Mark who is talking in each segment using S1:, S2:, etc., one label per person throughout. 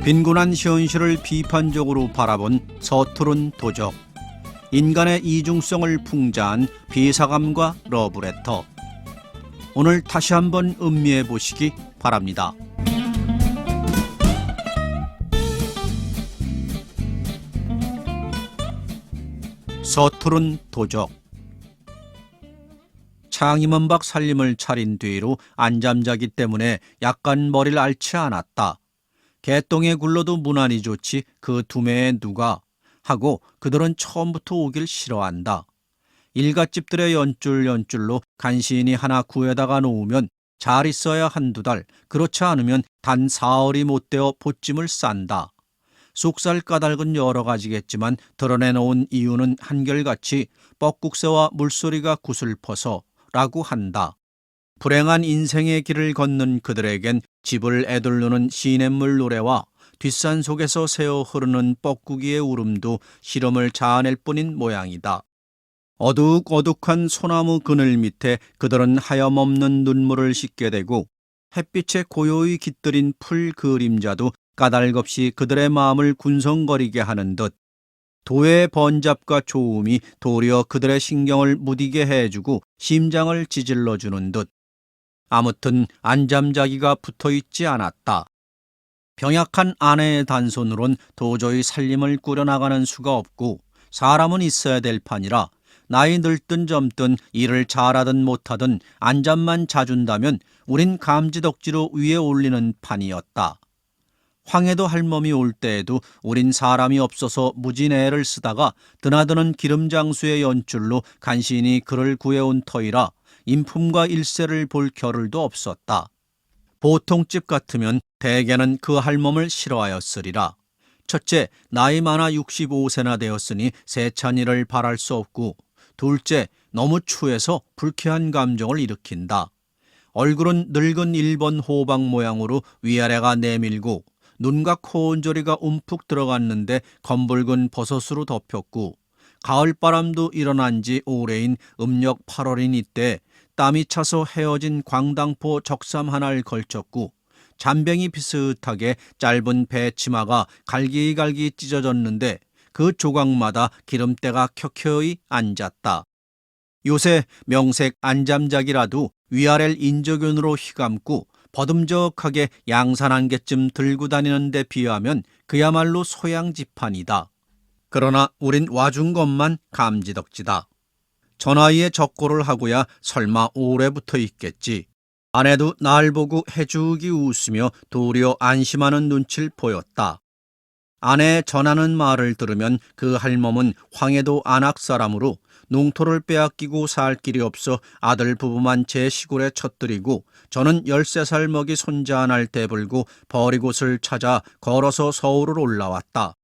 S1: 빈곤한 현실을 비판적으로 바라본 서투른 도적, 인간의 이중성을 풍자한 비사감과 러브레터. 오늘 다시 한번 음미해 보시기 바랍니다. 서투른 도적. 창임원박 살림을 차린 뒤로 안잠자기 때문에 약간 머리를 앓지 않았다. 개똥에 굴러도 무난히 좋지 그 두매에 누가 하고 그들은 처음부터 오길 싫어한다. 일갓집들의 연줄로 간신히 하나 구해다가 놓으면 잘 있어야 한두 달, 그렇지 않으면 단 사흘이 못 되어 보찜을 싼다. 쑥살 까닭은 여러 가지겠지만 드러내놓은 이유는 한결같이 뻐국새와 물소리가 구슬퍼서라고 한다. 불행한 인생의 길을 걷는 그들에겐 집을 애들르는 시냇물 노래와 뒷산 속에서 새어 흐르는 뻐꾸기의 울음도 시름을 자아낼 뿐인 모양이다. 어둑어둑한 소나무 그늘 밑에 그들은 하염없는 눈물을 씻게 되고 햇빛에 고요히 깃들인 풀 그림자도 까닭없이 그들의 마음을 군성거리게 하는 듯 도의 번잡과 조음이 도리어 그들의 신경을 무디게 해주고 심장을 찌질러주는 듯. 아무튼 안잠자기가 붙어있지 않았다. 병약한 아내의 단손으론 도저히 살림을 꾸려나가는 수가 없고 사람은 있어야 될 판이라 나이 늙든 젊든 일을 잘하든 못하든 안잠만 자준다면 우린 감지덕지로 위에 올리는 판이었다. 황해도 할멈이 올 때에도 우린 사람이 없어서 무진애를 쓰다가 드나드는 기름장수의 연줄로 간신히 그를 구해온 터이라 인품과 일세를 볼 겨를도 없었다. 보통 집 같으면 대개는 그 할멈을 싫어하였으리라. 첫째, 나이 많아 65세나 되었으니 세찬이를 바랄 수 없고, 둘째, 너무 추해서 불쾌한 감정을 일으킨다. 얼굴은 늙은 일본 호박 모양으로 위아래가 내밀고 눈과 코 온조리가 움푹 들어갔는데 검붉은 버섯으로 덮였고, 가을바람도 일어난 지 오래인 음력 8월인 이때 땀이 차서 헤어진 광당포 적삼 하나를 걸쳤고 잠뱅이 비슷하게 짧은 배치마가 갈기갈기 찢어졌는데 그 조각마다 기름때가 켜켜이 앉았다. 요새 명색 안잠자기라도 위아래를 인조균으로 휘감고 버듬적하게 양산 한 개쯤 들고 다니는 데 비하면 그야말로 소양지판이다. 그러나 우린 와준 것만 감지덕지다. 전화위에 적고를 하고야 설마 오래 붙어 있겠지. 아내도 날 보고 해주기 웃으며 도리어 안심하는 눈치를 보였다. 아내의 전하는 말을 들으면 그 할멈은 황해도 안악 사람으로 농토를 빼앗기고 살 길이 없어 아들 부부만 제 시골에 쳤들이고 저는 13살 먹이 손자 하나를 대불고 버리곳을 찾아 걸어서 서울을 올라왔다.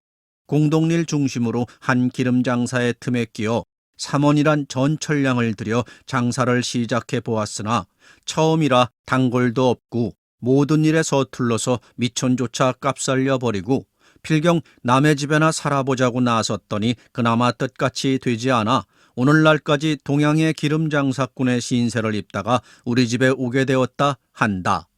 S1: 공동일 중심으로 한 기름 장사의 틈에 끼어 3원이란 전철량을 들여 장사를 시작해 보았으나 처음이라 단골도 없고 모든 일에 서툴러서 미천조차 깝살려 버리고 필경 남의 집에나 살아보자고 나섰더니 그나마 뜻같이 되지 않아 오늘날까지 동양의 기름 장사꾼의 신세를 입다가 우리 집에 오게 되었다 한다.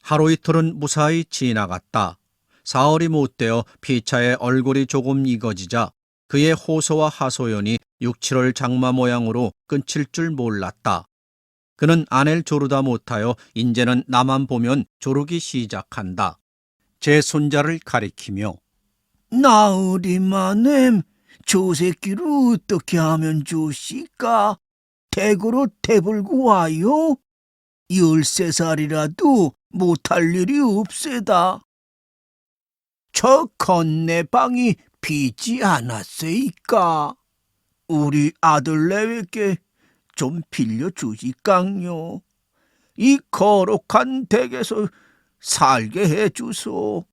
S1: 하루 이틀은 무사히 지나갔다. 사흘이 못 되어 피차의 얼굴이 조금 익어지자 그의 호소와 하소연이 6, 7월 장마 모양으로 끊칠 줄 몰랐다. 그는 아내를 조르다 못하여 인제는 나만 보면 조르기 시작한다. 제 손자를 가리키며
S2: 나으리 마넴, 저 새끼를 어떻게 하면 좋으시까? 댁으로 대불고 와요? 13살이라도 못할 일이 없세다. 저 건네방이 비지 않았으니까 우리 아들내에게 좀 빌려주시깡요. 이 거룩한 댁에서 살게 해주소.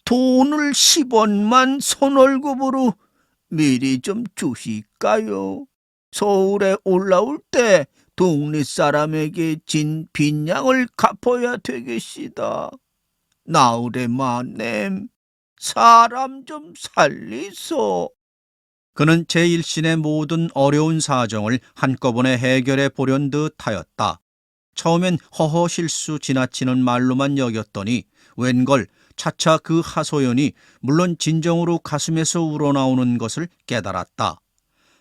S2: 돈을 10원만 손월급으로 미리 좀 주실까요? 서울에 올라올 때 동네 사람에게 진 빈양을 갚아야 되겠시다. 나으레 마넴, 사람 좀 살리소.
S1: 그는 제1신의 모든 어려운 사정을 한꺼번에 해결해 보려는 듯하였다. 처음엔 허허 실수 지나치는 말로만 여겼더니 웬걸 차차 그 하소연이 물론 진정으로 가슴에서 우러나오는 것을 깨달았다.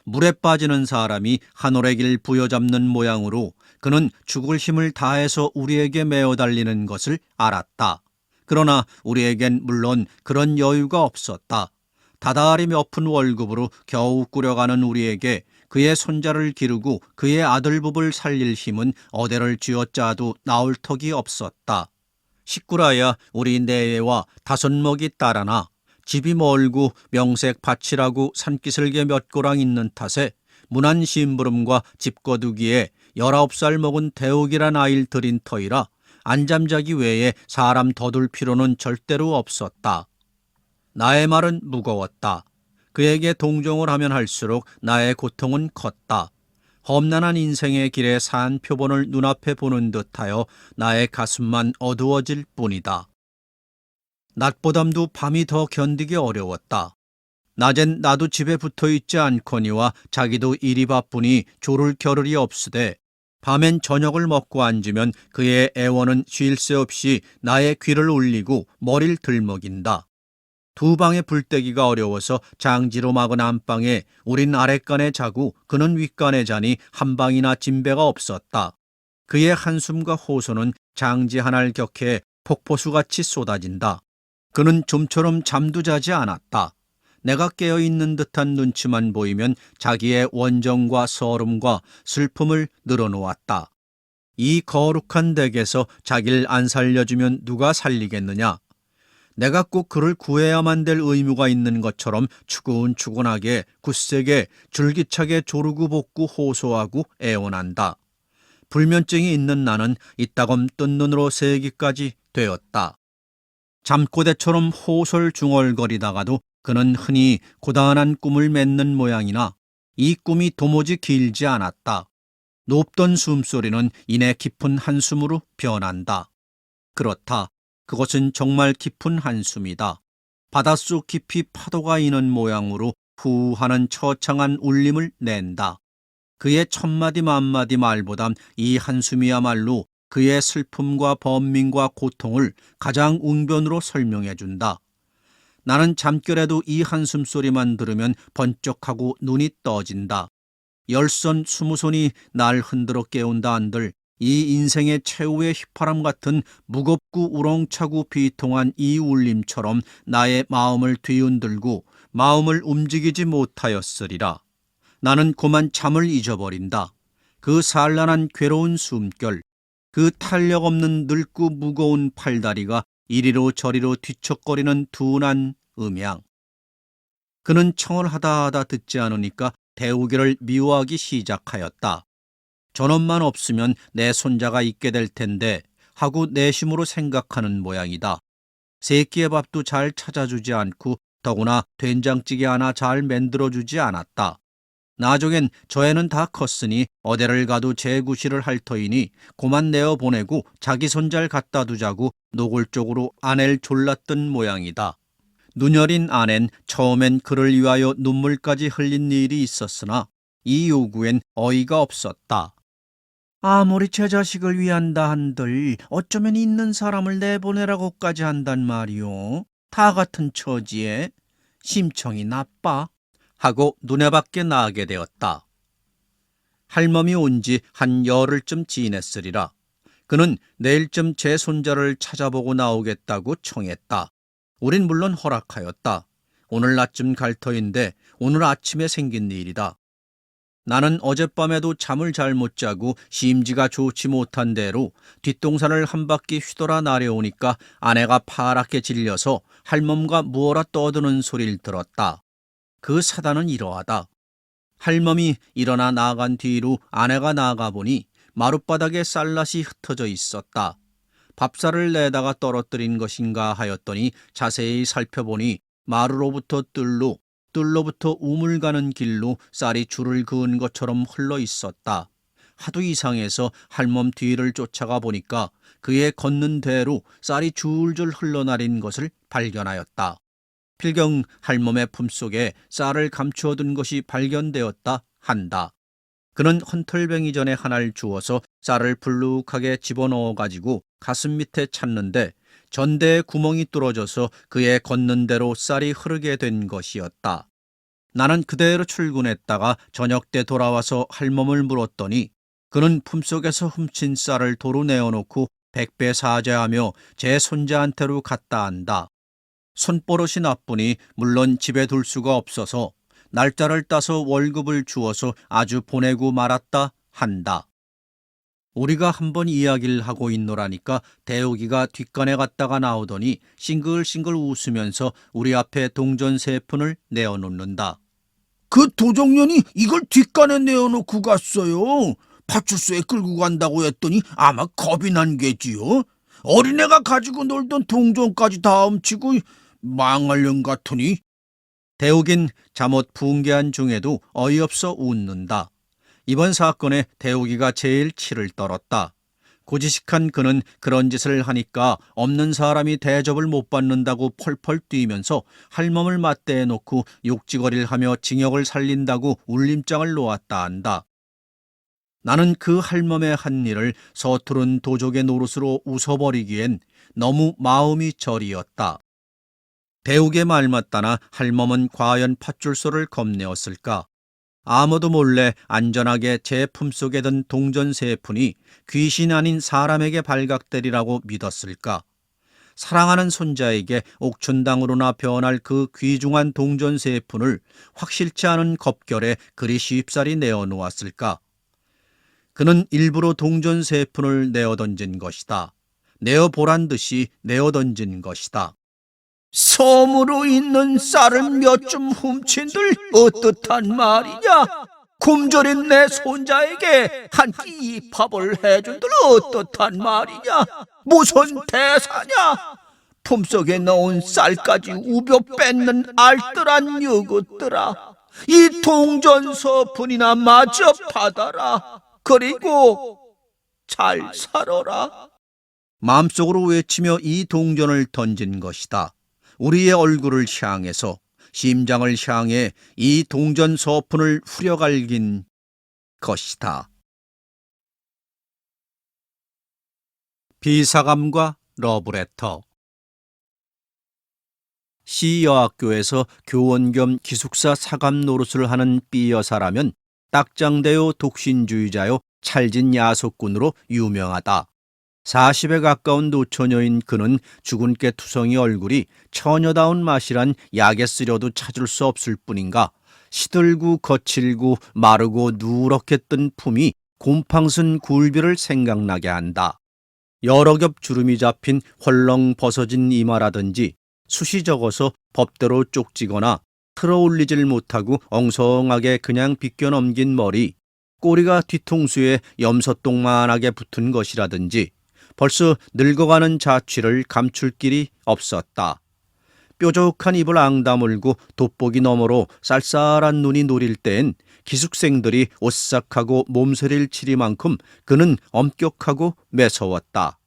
S1: 물에 빠지는 사람이 한 올의 길 부여잡는 모양으로 그는 죽을 힘을 다해서 우리에게 메어 달리는 것을 알았다. 그러나 우리에겐 물론 그런 여유가 없었다. 다달이 몇 푼 월급으로 겨우 꾸려가는 우리에게 그의 손자를 기르고 그의 아들부부를 살릴 힘은 어대를 쥐어짜도 나올 턱이 없었다. 식구라야 우리 내외와 5먹이 딸 하나, 집이 멀고 명색 밭이라고 산기슭에 몇 고랑 있는 탓에 문안 심부름과 집 거두기에 19살 먹은 대욱이란 아이를 들인 터이라 안잠자기 외에 사람 더 둘 필요는 절대로 없었다. 나의 말은 무거웠다. 그에게 동정을 하면 할수록 나의 고통은 컸다. 험난한 인생의 길에 산 표본을 눈앞에 보는 듯하여 나의 가슴만 어두워질 뿐이다. 낮보담도 밤이 더 견디기 어려웠다. 낮엔 나도 집에 붙어있지 않거니와 자기도 일이 바쁘니 조를 겨를이 없으되 밤엔 저녁을 먹고 앉으면 그의 애원은 쉴 새 없이 나의 귀를 울리고 머리를 들먹인다. 두 방의 불떼기가 어려워서 장지로 막은 안방에 우린 아랫간에 자고 그는 윗간에 자니 한 방이나 진배가 없었다. 그의 한숨과 호소는 장지 하나를 격해 폭포수같이 쏟아진다. 그는 좀처럼 잠도 자지 않았다. 내가 깨어있는 듯한 눈치만 보이면 자기의 원정과 서름과 슬픔을 늘어놓았다. 이 거룩한 댁에서 자기를 안 살려주면 누가 살리겠느냐. 내가 꼭 그를 구해야만 될 의무가 있는 것처럼 추근추근하게 굳세게 줄기차게 조르고 볶고 호소하고 애원한다. 불면증이 있는 나는 이따금 뜬 눈으로 새기까지 되었다. 잠꼬대처럼 호솔 중얼거리다가도 그는 흔히 고단한 꿈을 맺는 모양이나 이 꿈이 도무지 길지 않았다. 높던 숨소리는 이내 깊은 한숨으로 변한다. 그렇다. 그것은 정말 깊은 한숨이다. 바닷속 깊이 파도가 이는 모양으로 후 하는 처창한 울림을 낸다. 그의 천마디 만마디 말보단 이 한숨이야말로 그의 슬픔과 번민과 고통을 가장 웅변으로 설명해준다. 나는 잠결에도 이 한숨 소리만 들으면 번쩍하고 눈이 떠진다. 10손 20손이 날 흔들어 깨운다 한들 이 인생의 최후의 휘파람 같은 무겁고 우렁차고 비통한 이 울림처럼 나의 마음을 뒤흔들고 마음을 움직이지 못하였으리라. 나는 고만 잠을 잊어버린다. 그 산란한 괴로운 숨결, 그 탄력 없는 늙고 무거운 팔다리가 이리로 저리로 뒤척거리는 둔한 음향. 그는 청을 하다 듣지 않으니까 대우기를 미워하기 시작하였다. 저놈만 없으면 내 손자가 있게 될 텐데 하고 내심으로 생각하는 모양이다. 새끼의 밥도 잘 찾아주지 않고 더구나 된장찌개 하나 잘 만들어주지 않았다. 나중엔 저 애는 다 컸으니 어디를 가도 재구실을 할 터이니 고만 내어보내고 자기 손잘 갖다 두자고 노골적으로 아내를 졸랐던 모양이다. 눈여린 아낸 처음엔 그를 위하여 눈물까지 흘린 일이 있었으나 이 요구엔 어이가 없었다. 아무리 제 자식을 위한다 한들 어쩌면 있는 사람을 내보내라고까지 한단 말이오. 다 같은 처지에 심청이 나빠. 하고 눈에 밖에 나게 되었다. 할멈이 온 지 한 열흘쯤 지냈으리라. 그는 내일쯤 제 손자를 찾아보고 나오겠다고 청했다. 우린 물론 허락하였다. 오늘 낮쯤 갈 터인데 오늘 아침에 생긴 일이다. 나는 어젯밤에도 잠을 잘 못 자고 심지가 좋지 못한 대로 뒷동산을 한 바퀴 휘돌아 나려오니까 아내가 파랗게 질려서 할멈과 무어라 떠드는 소리를 들었다. 그 사단은 이러하다. 할멈이 일어나 나간 뒤로 아내가 나가보니 마룻바닥에 쌀낫이 흩어져 있었다. 밥쌀을 내다가 떨어뜨린 것인가 하였더니 자세히 살펴보니 마루로부터 뜰로부터 우물 가는 길로 쌀이 줄을 그은 것처럼 흘러 있었다. 하도 이상해서 할멈 뒤를 쫓아가 보니까 그의 걷는 대로 쌀이 줄줄 흘러내린 것을 발견하였다. 필경 할멈의 품속에 쌀을 감추어둔 것이 발견되었다 한다. 그는 헌털뱅이 전에 하나를 주워서 쌀을 불룩하게 집어넣어 가지고 가슴 밑에 찾는데 전대에 구멍이 뚫어져서 그의 걷는 대로 쌀이 흐르게 된 것이었다. 나는 그대로 출근했다가 저녁 때 돌아와서 할멈을 물었더니 그는 품속에서 훔친 쌀을 도로 내어놓고 백배 사죄하며 제 손자한테로 갔다 한다. 손버릇이 나쁘니 물론 집에 둘 수가 없어서 날짜를 따서 월급을 주어서 아주 보내고 말았다 한다. 우리가 한번 이야기를 하고 있노라니까 대욱이가 뒷간에 갔다가 나오더니 싱글싱글 웃으면서 우리 앞에 동전 3푼을 내어놓는다.
S2: 그 도적년이 이걸 뒷간에 내어놓고 갔어요. 파출소에 끌고 간다고 했더니 아마 겁이 난 게지요. 어린애가 가지고 놀던 동전까지 다 훔치고 망할 년 같으니.
S1: 대욱인 잠옷 붕괴한 중에도 어이없어 웃는다. 이번 사건에 대욱이가 제일 치를 떨었다. 고지식한 그는 그런 짓을 하니까 없는 사람이 대접을 못 받는다고 펄펄 뛰면서 할멈을 맞대해 놓고 욕지거리를 하며 징역을 살린다고 울림장을 놓았다 한다. 나는 그 할멈의 한 일을 서투른 도적의 노릇으로 웃어버리기엔 너무 마음이 저리었다. 대욱의 말 맞다나 할멈은 과연 파출소를 겁내었을까? 아무도 몰래 안전하게 제 품속에 든 동전 3푼이 귀신 아닌 사람에게 발각되리라고 믿었을까? 사랑하는 손자에게 옥춘당으로나 변할 그 귀중한 동전 3푼을 확실치 않은 겁결에 그리 쉽사리 내어놓았을까? 그는 일부러 동전 3푼을 내어던진 것이다. 내어보란 듯이 내어던진 것이다.
S2: 섬으로 있는 쌀을 몇 줌 훔친들 어떻단 말이냐? 굶주린 내 손자에게 한 끼 입밥을 해준들 어떻단 말이냐? 무슨 대사냐? 품속에 넣은 쌀까지 우벼 뺏는 알뜰한 여것들아, 이 동전서푼이나 마저 받아라. 그리고 잘 살아라.
S1: 마음속으로 외치며 이 동전을 던진 것이다. 우리의 얼굴을 향해서 심장을 향해 이 동전 서푼을 후려갈긴 것이다. 비사감과 러브레터. 시 여학교에서 교원 겸 기숙사 사감 노릇을 하는 B 여사라면 딱장대요 독신주의자요 찰진 야속꾼으로 유명하다. 40에 가까운 노처녀인 그는 죽은 깨 투성이 얼굴이 처녀다운 맛이란 약에 쓰려도 찾을 수 없을 뿐인가 시들고 거칠고 마르고 누렇게 뜬 품이 곰팡슨 굴비를 생각나게 한다. 여러 겹 주름이 잡힌 헐렁 벗어진 이마라든지 숱이 적어서 법대로 쪽지거나 틀어올리질 못하고 엉성하게 그냥 빗겨넘긴 머리, 꼬리가 뒤통수에 염소똥만하게 붙은 것이라든지 벌써 늙어가는 자취를 감출 길이 없었다. 뾰족한 입을 앙다물고 돋보기 너머로 쌀쌀한 눈이 노릴 땐 기숙생들이 오싹하고 몸서리를 치리만큼 그는 엄격하고 매서웠다.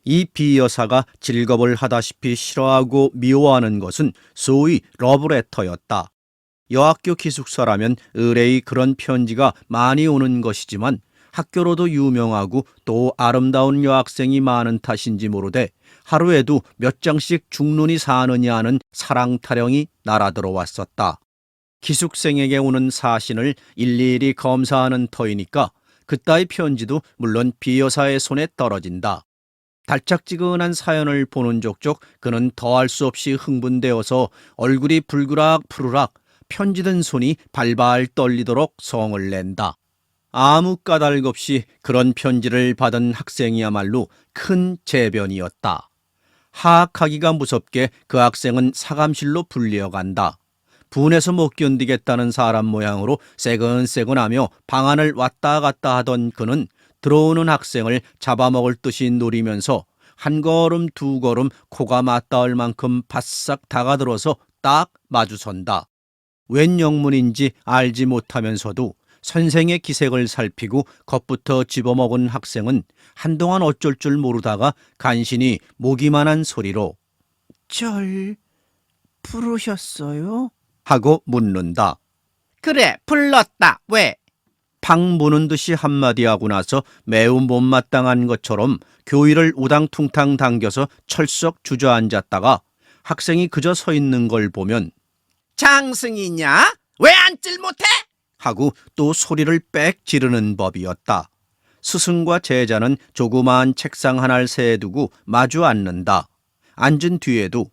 S1: 이 비여사가 직업을 하다시피 싫어하고 미워하는 것은 소위 러브레터였다. 여학교 기숙사라면 의뢰의 그런 편지가 많이 오는 것이지만 학교로도 유명하고 또 아름다운 여학생이 많은 탓인지 모르되 하루에도 몇 장씩 죽눈이 사느냐 하는 사랑 타령이 날아들어왔었다. 기숙생에게 오는 사신을 일일이 검사하는 터이니까 그따위 편지도 물론 비여사의 손에 떨어진다. 달짝지근한 사연을 보는 족족 그는 더할 수 없이 흥분되어서 얼굴이 불그락 푸르락 편지 든 손이 발발 떨리도록 성을 낸다. 아무 까닭 없이 그런 편지를 받은 학생이야말로 큰 재변이었다. 하악하기가 무섭게 그 학생은 사감실로 불려간다. 분해서 못 견디겠다는 사람 모양으로 새근새근하며 방안을 왔다 갔다 하던 그는 들어오는 학생을 잡아먹을 듯이 노리면서 한 걸음 두 걸음 코가 맞닿을 만큼 바싹 다가들어서 딱 마주선다. 웬 영문인지 알지 못하면서도 선생의 기색을 살피고 겁부터 집어먹은 학생은 한동안 어쩔 줄 모르다가 간신히 모기만한 소리로
S2: 절 부르셨어요?
S1: 하고 묻는다.
S3: 그래, 불렀다. 왜?
S1: 팡 무는 듯이 한마디 하고 나서 매우 못마땅한 것처럼 교의를 우당퉁탕 당겨서 철썩 주저앉았다가 학생이 그저 서 있는 걸 보면
S2: 장승이냐? 왜 앉질 못해?
S1: 하고 또 소리를 빽 지르는 법이었다. 스승과 제자는 조그마한 책상 하나를 세두고 마주 앉는다. 앉은 뒤에도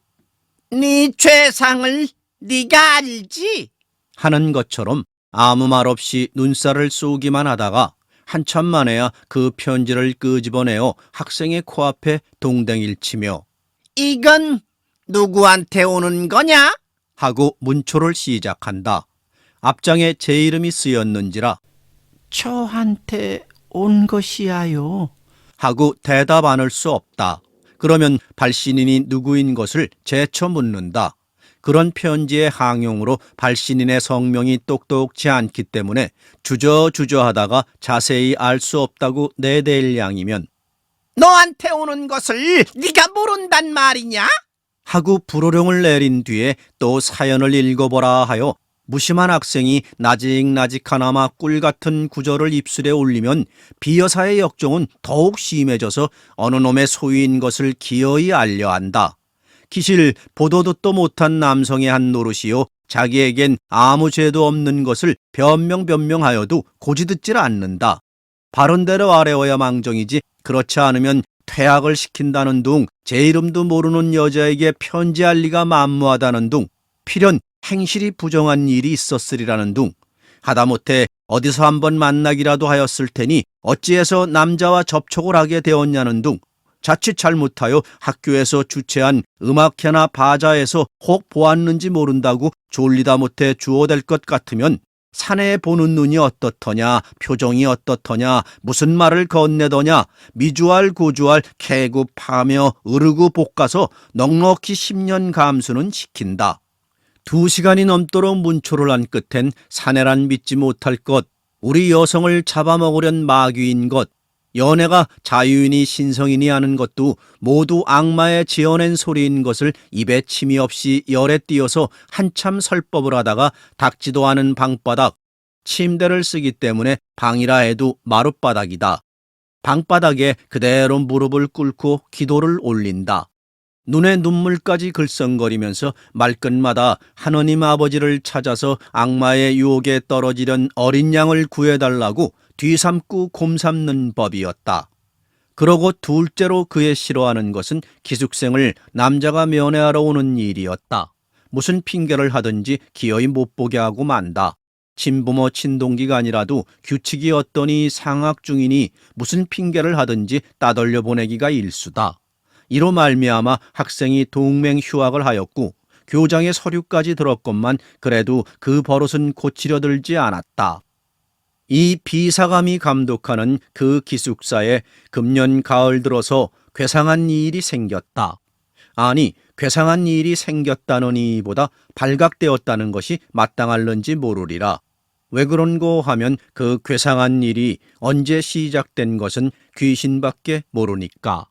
S2: 네 죄상을 네가 알지?
S1: 하는 것처럼 아무 말 없이 눈살을 쏘기만 하다가 한참 만에야 그 편지를 끄집어내어 학생의 코앞에 동댕이를 치며
S2: 이건 누구한테 오는 거냐?
S1: 하고 문초를 시작한다. 앞장에 제 이름이 쓰였는지라
S3: 저한테 온 것이야요.
S1: 하고 대답 않을 수 없다. 그러면 발신인이 누구인 것을 재쳐 묻는다. 그런 편지의 항용으로 발신인의 성명이 똑똑치 않기 때문에 주저하다가 자세히 알 수 없다고 내댈 양이면
S2: 너한테 오는 것을 네가 모른단 말이냐?
S1: 하고 불호령을 내린 뒤에 또 사연을 읽어보라 하여 무심한 학생이 나직나직하나마 꿀같은 구절을 입술에 올리면 비여사의 역정은 더욱 심해져서 어느 놈의 소유인 것을 기어이 알려한다. 기실 보도 듣도 못한 남성의 한 노릇이요 자기에겐 아무 죄도 없는 것을 변명하여도 고지듣질 않는다. 바른대로 아뢰어야 망정이지 그렇지 않으면 퇴학을 시킨다는 둥 제 이름도 모르는 여자에게 편지할 리가 만무하다는 둥 필연 행실이 부정한 일이 있었으리라는 둥 하다못해 어디서 한번 만나기라도 하였을 테니 어찌해서 남자와 접촉을 하게 되었냐는 둥 자칫 잘못하여 학교에서 주최한 음악회나 바자에서 혹 보았는지 모른다고 졸리다 못해 주워댈 것 같으면 사내에 보는 눈이 어떻더냐, 표정이 어떻더냐, 무슨 말을 건네더냐, 미주알 고주알 캐고파며 으르고 볶아서 넉넉히 10년 감수는 시킨다. 2시간이 넘도록 문초를 한 끝엔 사내란 믿지 못할 것, 우리 여성을 잡아먹으려는 마귀인 것, 연애가 자유인이 신성인이 하는 것도 모두 악마의 지어낸 소리인 것을 입에 침이 없이 열에 띄어서 한참 설법을 하다가 닦지도 않은 방바닥, 침대를 쓰기 때문에 방이라 해도 마룻바닥이다. 방바닥에 그대로 무릎을 꿇고 기도를 올린다. 눈에 눈물까지 글썽거리면서 말끝마다 하느님 아버지를 찾아서 악마의 유혹에 떨어지려는 어린 양을 구해달라고 뒤삼고 곰삼는 법이었다. 그러고 둘째로 그의 싫어하는 것은 기숙생을 남자가 면회하러 오는 일이었다. 무슨 핑계를 하든지 기어이 못 보게 하고 만다. 친부모 친동기가 아니라도 규칙이 어떠니 상학 중이니 무슨 핑계를 하든지 따돌려 보내기가 일수다. 이로 말미암아 학생이 동맹 휴학을 하였고 교장의 서류까지 들었건만 그래도 그 버릇은 고치려 들지 않았다. 이 비사감이 감독하는 그 기숙사에 금년 가을 들어서 괴상한 일이 생겼다. 아니, 괴상한 일이 생겼다느니보다 발각되었다는 것이 마땅할는지 모르리라. 왜 그런고 하면 그 괴상한 일이 언제 시작된 것은 귀신밖에 모르니까.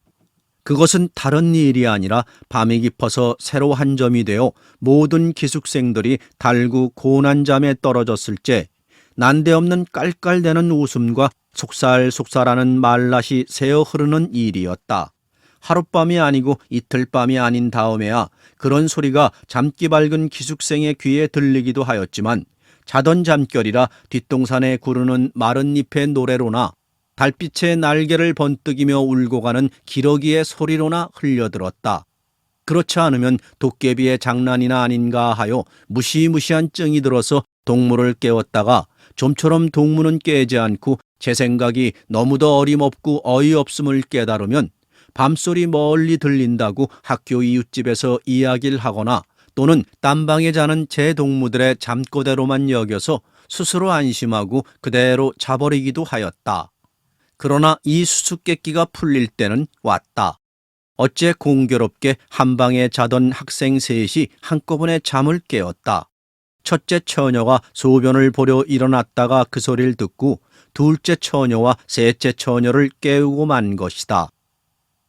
S1: 그것은 다른 일이 아니라 밤이 깊어서 새로 한 점이 되어 모든 기숙생들이 달구 고난잠에 떨어졌을 때 난데없는 깔깔대는 웃음과 속살속살하는 말낯이 새어 흐르는 일이었다. 하룻밤이 아니고 이틀밤이 아닌 다음에야 그런 소리가 잠기 밝은 기숙생의 귀에 들리기도 하였지만 자던 잠결이라 뒷동산에 구르는 마른 잎의 노래로나 달빛의 날개를 번뜩이며 울고 가는 기러기의 소리로나 흘려들었다. 그렇지 않으면 도깨비의 장난이나 아닌가 하여 무시무시한 증이 들어서 동무를 깨웠다가 좀처럼 동무는 깨지 않고 제 생각이 너무도 어림없고 어이없음을 깨달으면 밤소리 멀리 들린다고 학교 이웃집에서 이야기를 하거나 또는 딴방에 자는 제 동무들의 잠꼬대로만 여겨서 스스로 안심하고 그대로 자버리기도 하였다. 그러나 이 수수께끼가 풀릴 때는 왔다. 어째 공교롭게 한방에 자던 학생 셋이 한꺼번에 잠을 깨웠다. 첫째 처녀가 소변을 보려 일어났다가 그 소리를 듣고 둘째 처녀와 셋째 처녀를 깨우고 만 것이다.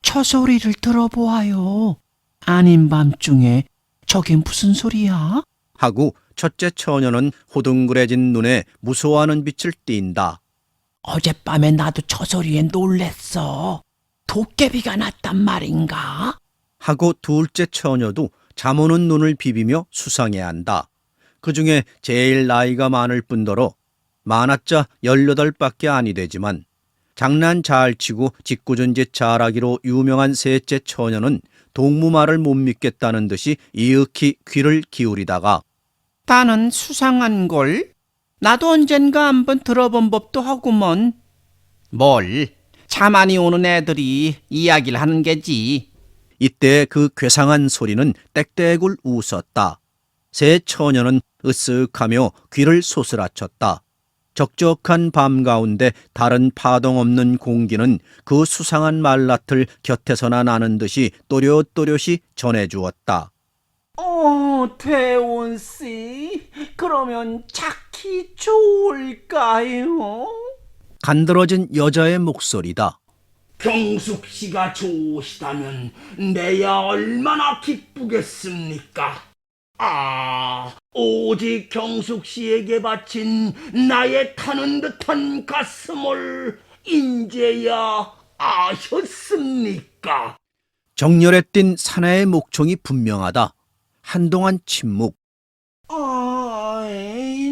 S3: 저 소리를 들어보아요. 아닌 밤중에 저게 무슨 소리야?
S1: 하고 첫째 처녀는 호둥그레진 눈에 무서워하는 빛을 띈다.
S3: 어젯밤에 나도 저 소리에 놀랬어. 도깨비가 났단 말인가?
S1: 하고 둘째 처녀도 잠 오는 눈을 비비며 수상해한다. 그중에 제일 나이가 많을 뿐더러 많았자 18밖에 아니 되지만 장난 잘 치고 짓궂은 짓 잘하기로 유명한 셋째 처녀는 동무 말을 못 믿겠다는 듯이 이윽히 귀를 기울이다가
S3: 나는 수상한 걸? 나도 언젠가 한번 들어본 법도 하구먼. 뭘? 자만이 오는 애들이 이야기를 하는 게지.
S1: 이때 그 괴상한 소리는 떽떽을 웃었다. 새 처녀는 으쓱하며 귀를 소스라쳤다. 적적한 밤 가운데 다른 파동 없는 공기는 그 수상한 말라틀 곁에서나 나는 듯이 또렷또렷이 전해주었다.
S3: 태원씨, 그러면 찾기 좋을까요?
S1: 간드러진 여자의 목소리다.
S2: 경숙 씨가 좋으시다면 내야 얼마나 기쁘겠습니까? 오직 경숙 씨에게 바친 나의 타는 듯한 가슴을 인제야 아셨습니까?
S1: 정열에 띈 사내의 목청이 분명하다. 한동안 침묵.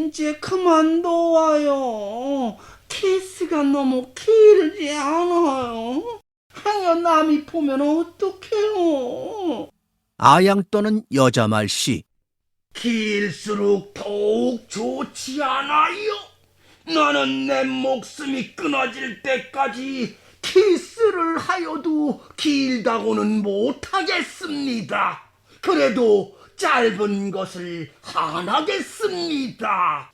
S3: 이제 그만둬와요. 키스가 너무 길지 않아요? 하여 남이 보면 어떡해요?
S1: 아양 떠는 여자 말씨.
S2: 길수록 더욱 좋지 않아요? 나는 내 목숨이 끊어질 때까지 키스를 하여도 길다고는 못하겠습니다. 그래도 짧은 것을 한하겠습니다.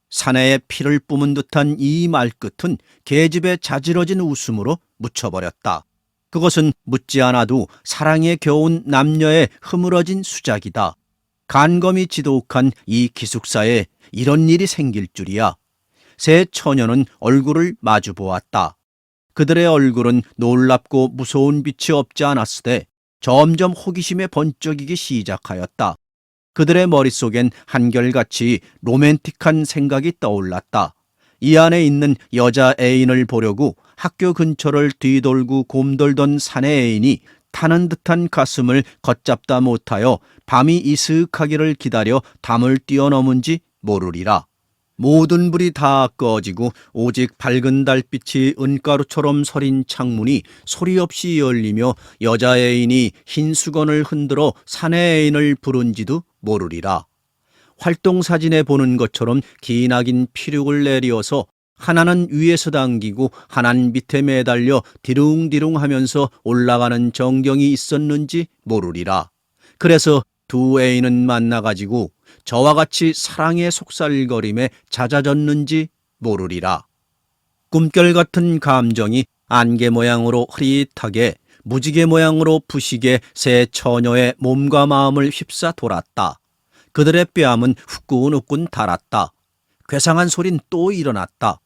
S1: 사내의 피를 뿜은 듯한 이 말끝은 계집의 자지러진 웃음으로 묻혀버렸다. 그것은 묻지 않아도 사랑에 겨운 남녀의 흐물어진 수작이다. 간검이 지독한 이 기숙사에 이런 일이 생길 줄이야. 세 처녀는 얼굴을 마주 보았다. 그들의 얼굴은 놀랍고 무서운 빛이 없지 않았으되 점점 호기심에 번쩍이기 시작하였다. 그들의 머릿속엔 한결같이 로맨틱한 생각이 떠올랐다. 이 안에 있는 여자 애인을 보려고 학교 근처를 뒤돌고 곰돌던 사내 애인이 타는 듯한 가슴을 걷잡다 못하여 밤이 이슥하기를 기다려 담을 뛰어넘은지 모르리라. 모든 불이 다 꺼지고 오직 밝은 달빛이 은가루처럼 서린 창문이 소리 없이 열리며 여자 애인이 흰 수건을 흔들어 사내 애인을 부른지도 모르리라. 활동사진에 보는 것처럼 기나긴 피륙을 내리어서 하나는 위에서 당기고 하나는 밑에 매달려 디룽디룽 하면서 올라가는 정경이 있었는지 모르리라. 그래서 두 애인은 만나가지고 저와 같이 사랑의 속살거림에 잦아졌는지 모르리라. 꿈결 같은 감정이 안개 모양으로 흐릿하게 무지개 모양으로 부시게 새 처녀의 몸과 마음을 휩싸 돌았다. 그들의 뺨은 후끈후끈 달았다. 괴상한 소린 또 일어났다.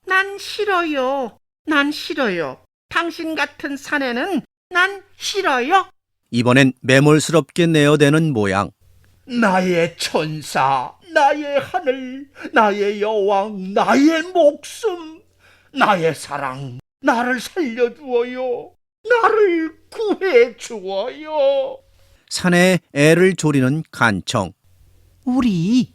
S3: 난 싫어요. 난 싫어요. 당신 같은 사내는 난 싫어요.
S1: 이번엔 매몰스럽게 내어대는 모양.
S2: 나의 천사, 나의 하늘, 나의 여왕, 나의 목숨, 나의 사랑, 나를 살려주어요. 나를 구해주어요.
S1: 사내에 애를 조리는 간청.
S3: 우리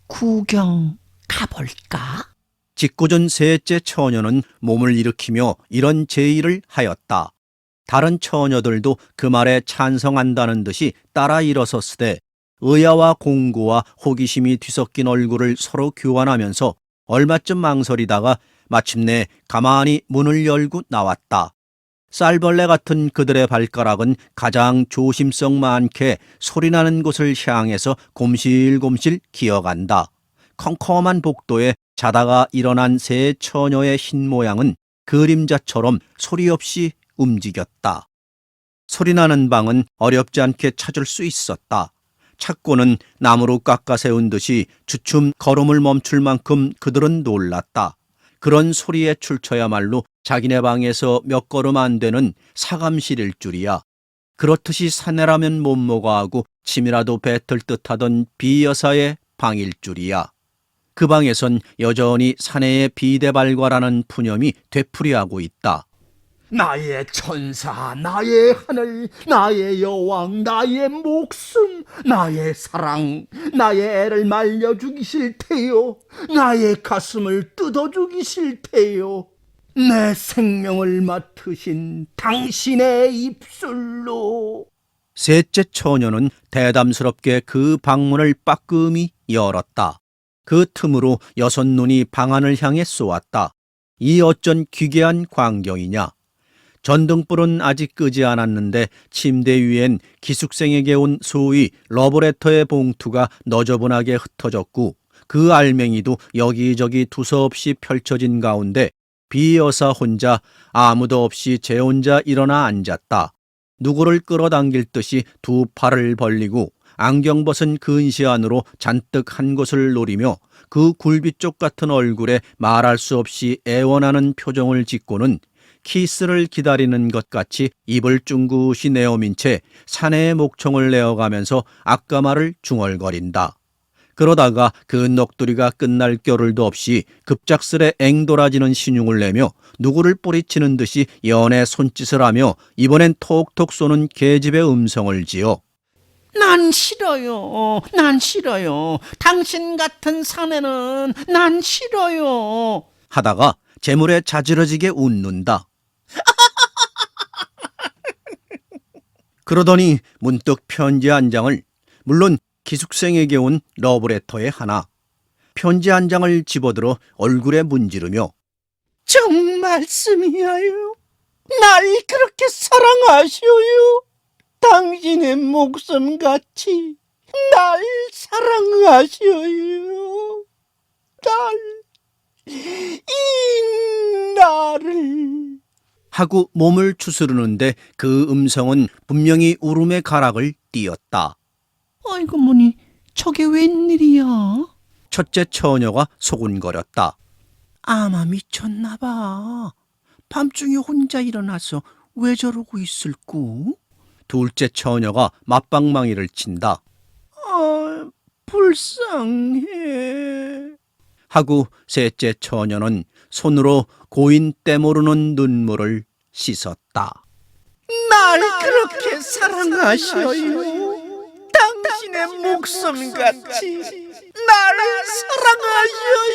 S3: 구경 가볼까?
S1: 짓궂은 셋째 처녀는 몸을 일으키며 이런 제의를 하였다. 다른 처녀들도 그 말에 찬성한다는 듯이 따라 일어섰으되 의아와 공고와 호기심이 뒤섞인 얼굴을 서로 교환하면서 얼마쯤 망설이다가 마침내 가만히 문을 열고 나왔다. 쌀벌레 같은 그들의 발가락은 가장 조심성 많게 소리나는 곳을 향해서 곰실곰실 기어간다. 컴컴한 복도에 자다가 일어난 새 처녀의 흰 모양은 그림자처럼 소리 없이 움직였다. 소리나는 방은 어렵지 않게 찾을 수 있었다. 찾고는 나무로 깎아 세운 듯이 주춤 걸음을 멈출 만큼 그들은 놀랐다. 그런 소리에 출처야말로 자기네 방에서 몇 걸음 안 되는 사감실일 줄이야. 그렇듯이 사내라면 못 먹어 하고 침이라도 뱉을 듯하던 비여사의 방일 줄이야. 그 방에선 여전히 사내의 비대발과라는 푸념이 되풀이하고 있다.
S4: 나의 천사, 나의 하늘, 나의 여왕, 나의 목숨, 나의 사랑, 나의 애를 말려 죽이실 테요. 나의 가슴을 뜯어 죽이실 테요. 내 생명을 맡으신 당신의 입술로.
S1: 셋째 처녀는 대담스럽게 그 방문을 빠끔히 열었다. 그 틈으로 여섯 눈이 방 안을 향해 쏘았다. 이 어쩐 기괴한 광경이냐. 전등불은 아직 끄지 않았는데 침대 위엔 기숙생에게 온 소위 러브레터의 봉투가 너저분하게 흩어졌고 그 알맹이도 여기저기 두서없이 펼쳐진 가운데 비여사 혼자 아무도 없이 제 혼자 일어나 앉았다. 누구를 끌어당길 듯이 두 팔을 벌리고 안경 벗은 근시 안으로 잔뜩 한 곳을 노리며 그 굴비쪽 같은 얼굴에 말할 수 없이 애원하는 표정을 짓고는 키스를 기다리는 것 같이 입을 쫑긋이 내어민 채 사내의 목청을 내어가면서 아까말을 중얼거린다. 그러다가 그 넋두리가 끝날 겨를도 없이 급작스레 앵돌아지는 신용을 내며 누구를 뿌리치는 듯이 연애 손짓을 하며 이번엔 톡톡 쏘는 계집의 음성을 지어
S3: 난 싫어요. 난 싫어요. 당신 같은 사내는 난 싫어요.
S1: 하다가 재물에 자지러지게 웃는다. 그러더니 문득 편지 한 장을, 물론 기숙생에게 온 러브레터의 하나, 편지 한 장을 집어들어 얼굴에 문지르며
S3: 정말씀이에요. 날 그렇게 사랑하셔요. 당신의 목숨같이 날 사랑하셔요. 이 나를.
S1: 하고 몸을 추스르는데 그 음성은 분명히 울음의 가락을 띄었다.
S3: 아이고 뭐니 저게 웬일이야?
S1: 첫째 처녀가 소곤거렸다.
S3: 아마 미쳤나 봐. 밤중에 혼자 일어나서 왜 저러고 있을꼬?
S1: 둘째 처녀가 맞방망이를 친다.
S3: 아, 불쌍해.
S1: 하고 셋째 처녀는 손으로 고인 때모르는 눈물을 씻었다.
S3: 날 그렇게 사랑하셔요. 당신의 목숨같이 날 사랑하셔요.